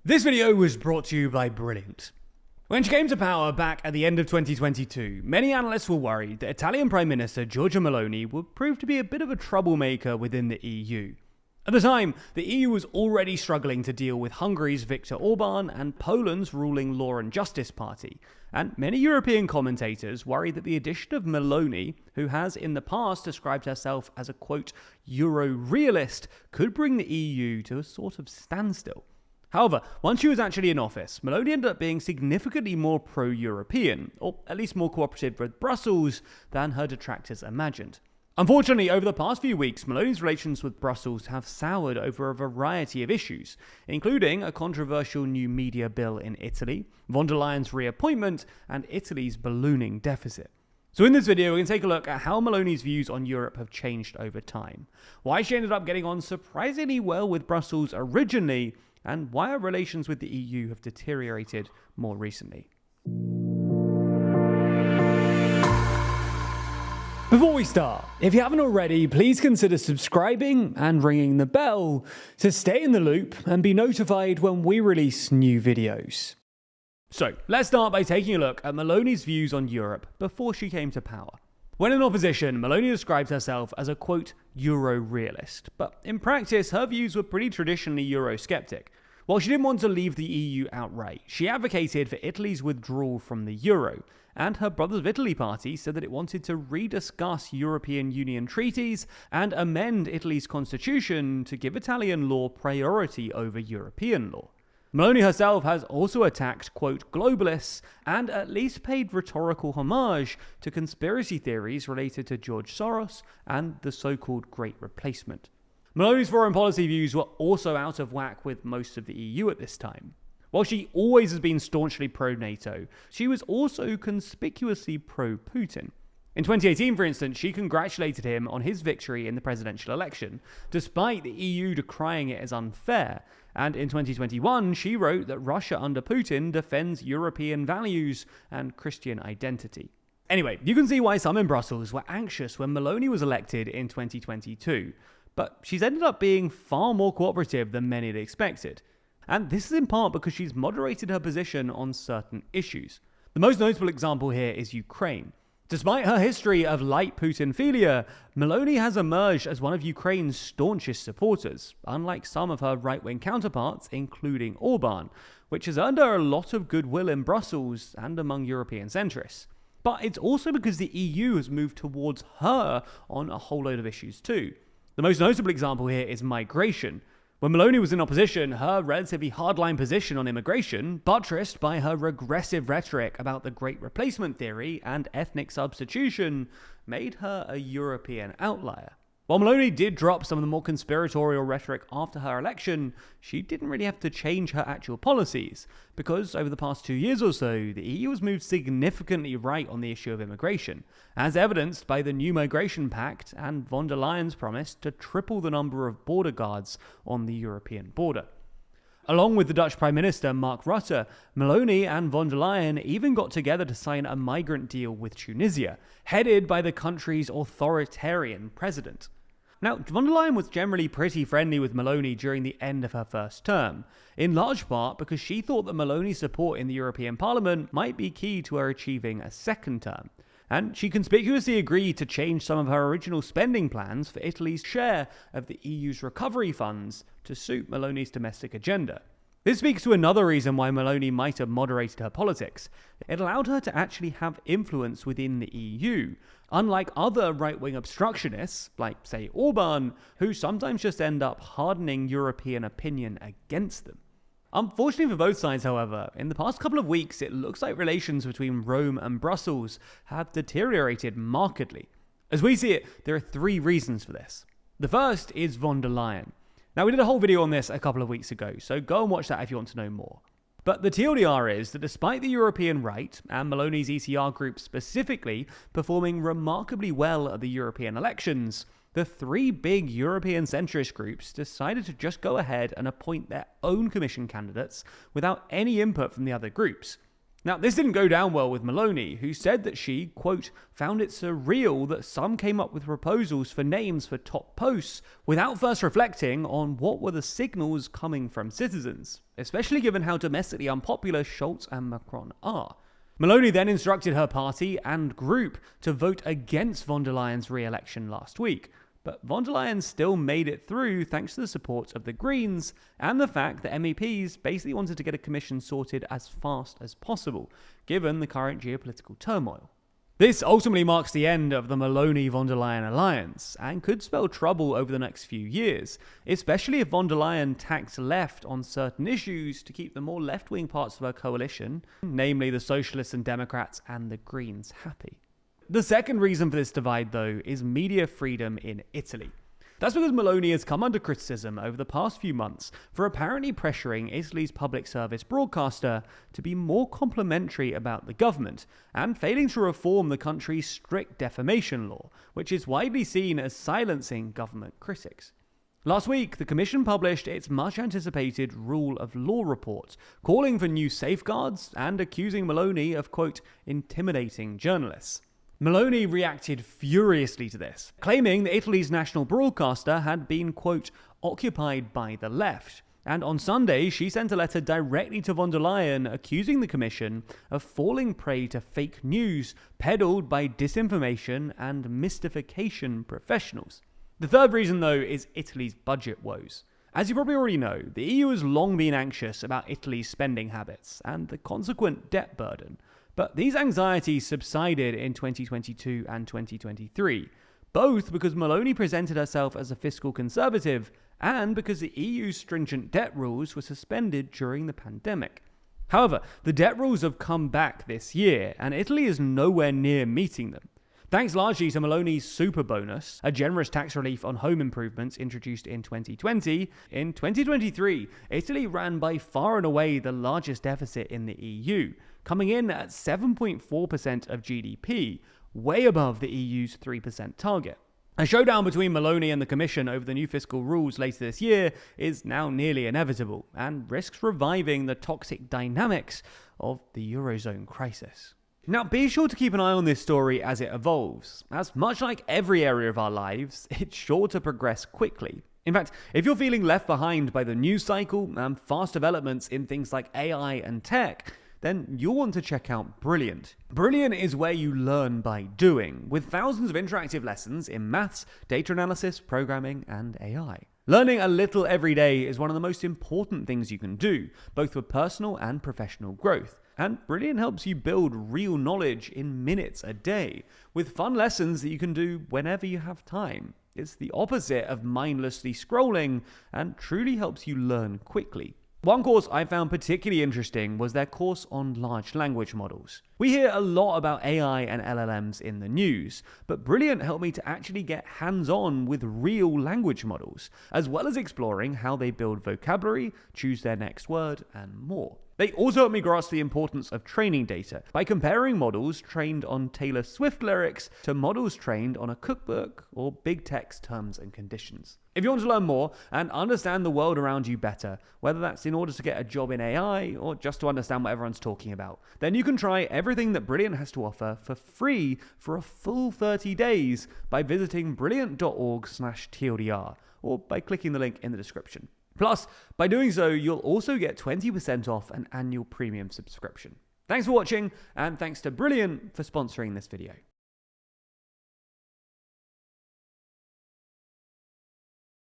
This video was brought to you by Brilliant. When she came to power back at the end of 2022, many analysts were worried that Italian Prime Minister Giorgia Meloni would prove to be a bit of a troublemaker within the EU. At the time, the EU was already struggling to deal with Hungary's Viktor Orban and Poland's ruling Law and Justice Party, and many European commentators worried that the addition of Meloni, who has in the past described herself as a quote, Euro realist, could bring the EU to a sort of standstill. However, once she was actually in office, Meloni ended up being significantly more pro-European, or at least more cooperative with Brussels, than her detractors imagined. Unfortunately, over the past few weeks, Meloni's relations with Brussels have soured over a variety of issues, including a controversial new media bill in Italy, von der Leyen's reappointment, and Italy's ballooning deficit. So in this video, we're going to take a look at how Meloni's views on Europe have changed over time, why she ended up getting on surprisingly well with Brussels originally, and why our relations with the EU have deteriorated more recently. Before we start, if you haven't already, please consider subscribing and ringing the bell to stay in the loop and be notified when we release new videos. So, let's start by taking a look at Meloni's views on Europe before she came to power. When in opposition, Meloni described herself as a quote, Euro realist, but in practice, her views were pretty traditionally Eurosceptic. While she didn't want to leave the EU outright, she advocated for Italy's withdrawal from the Euro, and her Brothers of Italy party said that it wanted to rediscuss European Union treaties and amend Italy's constitution to give Italian law priority over European law. Meloni herself has also attacked, quote, globalists and at least paid rhetorical homage to conspiracy theories related to George Soros and the so-called Great Replacement. Meloni's foreign policy views were also out of whack with most of the EU at this time. While she always has been staunchly pro-NATO, she was also conspicuously pro-Putin. In 2018, for instance, she congratulated him on his victory in the presidential election, despite the EU decrying it as unfair. And in 2021, she wrote that Russia under Putin defends European values and Christian identity. Anyway, you can see why some in Brussels were anxious when Meloni was elected in 2022. But she's ended up being far more cooperative than many had expected. And this is in part because she's moderated her position on certain issues. The most notable example here is Ukraine. Despite her history of light Putinphilia, Meloni has emerged as one of Ukraine's staunchest supporters, unlike some of her right-wing counterparts, including Orban, which has earned her a lot of goodwill in Brussels and among European centrists. But it's also because the EU has moved towards her on a whole load of issues too. The most notable example here is migration. When Meloni was in opposition, her relatively hardline position on immigration, buttressed by her regressive rhetoric about the Great Replacement theory and ethnic substitution, made her a European outlier. While Meloni did drop some of the more conspiratorial rhetoric after her election, she didn't really have to change her actual policies, because over the past 2 years or so, the EU has moved significantly right on the issue of immigration, as evidenced by the new migration pact and von der Leyen's promise to triple the number of border guards on the European border. Along with the Dutch Prime Minister Mark Rutte, Meloni and von der Leyen even got together to sign a migrant deal with Tunisia, headed by the country's authoritarian president. Now, von der Leyen was generally pretty friendly with Meloni during the end of her first term, in large part because she thought that Meloni's support in the European Parliament might be key to her achieving a second term. And she conspicuously agreed to change some of her original spending plans for Italy's share of the EU's recovery funds to suit Meloni's domestic agenda. This speaks to another reason why Meloni might have moderated her politics. It allowed her to actually have influence within the EU, unlike other right-wing obstructionists, like, say, Orban, who sometimes just end up hardening European opinion against them. Unfortunately for both sides, however, in the past couple of weeks, it looks like relations between Rome and Brussels have deteriorated markedly. As we see it, there are 3 reasons for this. The first is von der Leyen. Now, we did a whole video on this a couple of weeks ago, so go and watch that if you want to know more. But the TLDR is that despite the European right, and Meloni's ECR group specifically, performing remarkably well at the European elections, the 3 big European centrist groups decided to just go ahead and appoint their own commission candidates without any input from the other groups. Now, this didn't go down well with Meloni, who said that she, quote, found it surreal that some came up with proposals for names for top posts without first reflecting on what were the signals coming from citizens, especially given how domestically unpopular Scholz and Macron are. Meloni then instructed her party and group to vote against von der Leyen's re-election last week, but von der Leyen still made it through thanks to the support of the Greens and the fact that MEPs basically wanted to get a commission sorted as fast as possible, given the current geopolitical turmoil. This ultimately marks the end of the Meloni-von der Leyen alliance and could spell trouble over the next few years, especially if von der Leyen tacks left on certain issues to keep the more left-wing parts of her coalition, namely the Socialists and Democrats and the Greens, happy. The second reason for this divide, though, is media freedom in Italy. That's because Meloni has come under criticism over the past few months for apparently pressuring Italy's public service broadcaster to be more complimentary about the government and failing to reform the country's strict defamation law, which is widely seen as silencing government critics. Last week, the Commission published its much-anticipated Rule of Law report, calling for new safeguards and accusing Meloni of, quote, intimidating journalists. Meloni reacted furiously to this, claiming that Italy's national broadcaster had been, quote, occupied by the left. And on Sunday, she sent a letter directly to von der Leyen accusing the Commission of falling prey to fake news peddled by disinformation and mystification professionals. The third reason, though, is Italy's budget woes. As you probably already know, the EU has long been anxious about Italy's spending habits and the consequent debt burden. But these anxieties subsided in 2022 and 2023, both because Meloni presented herself as a fiscal conservative and because the EU's stringent debt rules were suspended during the pandemic. However, the debt rules have come back this year, and Italy is nowhere near meeting them. Thanks largely to Meloni's super bonus, a generous tax relief on home improvements introduced in 2020, in 2023, Italy ran by far and away the largest deficit in the EU, coming in at 7.4% of GDP, way above the EU's 3% target. A showdown between Meloni and the Commission over the new fiscal rules later this year is now nearly inevitable and risks reviving the toxic dynamics of the Eurozone crisis. Now, be sure to keep an eye on this story as it evolves, as much like every area of our lives, it's sure to progress quickly. In fact, if you're feeling left behind by the news cycle and fast developments in things like AI and tech, then you'll want to check out Brilliant. Brilliant is where you learn by doing, with thousands of interactive lessons in maths, data analysis, programming, and AI. Learning a little every day is one of the most important things you can do, both for personal and professional growth. And Brilliant helps you build real knowledge in minutes a day, with fun lessons that you can do whenever you have time. It's the opposite of mindlessly scrolling and truly helps you learn quickly. One course I found particularly interesting was their course on large language models. We hear a lot about AI and LLMs in the news, but Brilliant helped me to actually get hands-on with real language models, as well as exploring how they build vocabulary, choose their next word, and more. They also helped me grasp the importance of training data by comparing models trained on Taylor Swift lyrics to models trained on a cookbook or big text terms and conditions. If you want to learn more and understand the world around you better, whether that's in order to get a job in AI or just to understand what everyone's talking about, then you can try everything that Brilliant has to offer for free for a full 30 days by visiting brilliant.org/TLDR or by clicking the link in the description. Plus, by doing so, you'll also get 20% off an annual premium subscription. Thanks for watching, and thanks to Brilliant for sponsoring this video.